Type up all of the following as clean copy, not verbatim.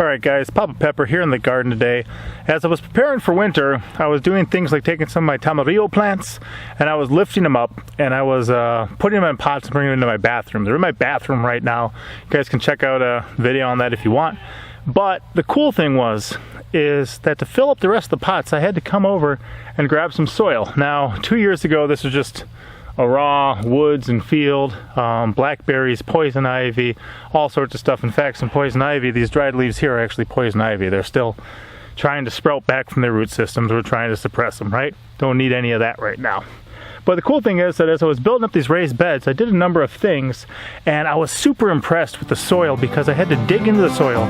Alright guys, Papa Pepper here in the garden today. As I was preparing for winter, I was doing things like taking some of my tamarillo plants and I was lifting them up and I was putting them in pots and bringing them into my bathroom. They're in my bathroom right now. You guys can check out a video on that if you want. But the cool thing is that to fill up the rest of the pots, I had to come over and grab some soil. Now, 2 years ago, this was just a raw woods and field, blackberries, poison ivy, all sorts of stuff. In fact, some poison ivy, these dried leaves here are actually poison ivy. They're still trying to sprout back from their root systems. We're trying to suppress them, right? Don't need any of that right now. But the cool thing is that as I was building up these raised beds, I did a number of things, and I was super impressed with the soil because I had to dig into the soil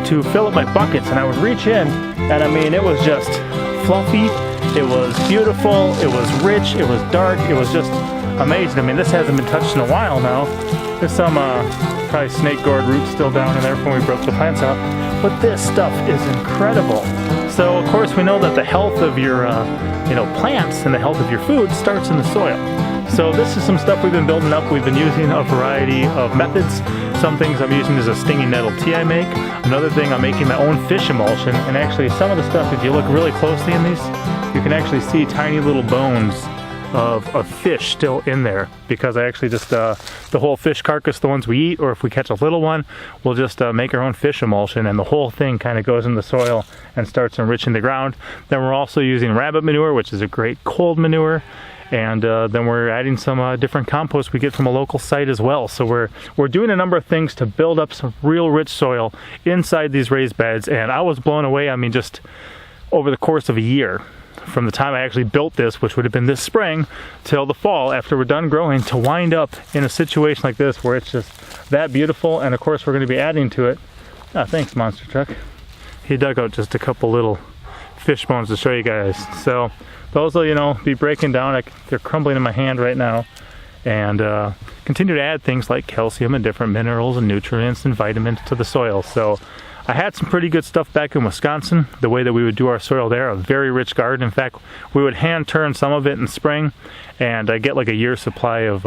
to fill up my buckets, and I would reach in, and I mean, it was just fluffy, it was beautiful, it was rich, it was dark, it was just amazing. I mean, this hasn't been touched in a while now. There's some probably snake gourd roots still down in there from when we broke the plants out, but this stuff is incredible. So of course we know that the health of your plants and the health of your food starts in the soil. So this is some stuff we've been building up. We've been using a variety of methods. Some things I'm using is a stinging nettle tea I make. Another thing, I'm making my own fish emulsion, and actually some of the stuff, if you look really closely in these, you can actually see tiny little bones of fish still in there, because I actually just the whole fish carcass, the ones we eat, or if we catch a little one, we'll just make our own fish emulsion, and the whole thing kind of goes in the soil and starts enriching the ground. Then we're also using rabbit manure, which is a great cold manure, and then we're adding some different compost we get from a local site as well. So we're doing a number of things to build up some real rich soil inside these raised beds, and I was blown away. I mean, just over the course of a year, from the time I actually built this, which would have been this spring, till the fall after we're done growing, to wind up in a situation like this where it's just that beautiful. And of course we're going to be adding to it. Thanks, monster truck. He dug out just a couple little fish bones to show you guys. So those will, be breaking down. They're crumbling in my hand right now. And continue to add things like calcium and different minerals and nutrients and vitamins to the soil. So I had some pretty good stuff back in Wisconsin, the way that we would do our soil there, a very rich garden. In fact, we would hand turn some of it in spring and get like a year's supply of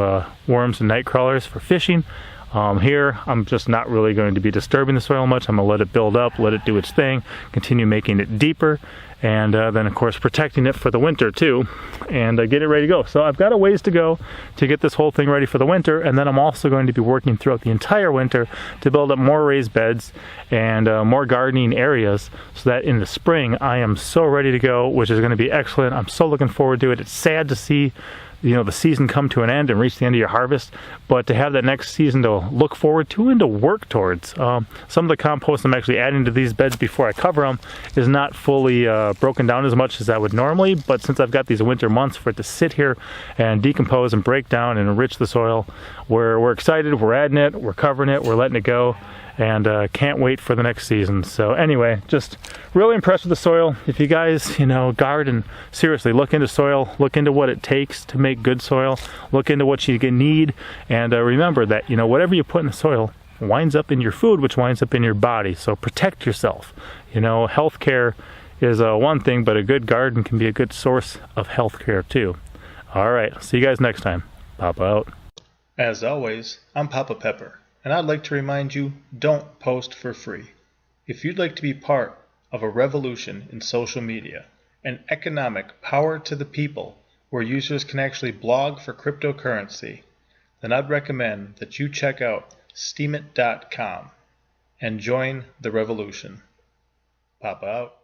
worms and night crawlers for fishing. Here, I'm just not really going to be disturbing the soil much. I'm going to let it build up, let it do its thing, continue making it deeper, and then of course protecting it for the winter too, and get it ready to go. So I've got a ways to go to get this whole thing ready for the winter, and then I'm also going to be working throughout the entire winter to build up more raised beds and more gardening areas, so that in the spring I am so ready to go, which is going to be excellent. I'm so looking forward to it. It's sad to see the season come to an end and reach the end of your harvest, but to have that next season to look forward to and to work towards. Some of the compost I'm actually adding to these beds before I cover them is not fully broken down as much as I would normally, but since I've got these winter months for it to sit here and decompose and break down and enrich the soil, we're excited, we're adding it, we're covering it, we're letting it go, and can't wait for the next season. So anyway, just really impressed with the soil. If you guys, garden, seriously, look into soil, look into what it takes to make good soil, look into what you need, and remember that, whatever you put in the soil winds up in your food, which winds up in your body. So protect yourself. Healthcare is one thing, but a good garden can be a good source of healthcare too. All right, see you guys next time. Papa out. As always, I'm Papa Pepper, and I'd like to remind you, don't post for free. If you'd like to be part of a revolution in social media, an economic power to the people where users can actually blog for cryptocurrency, then I'd recommend that you check out steemit.com and join the revolution. Papa out.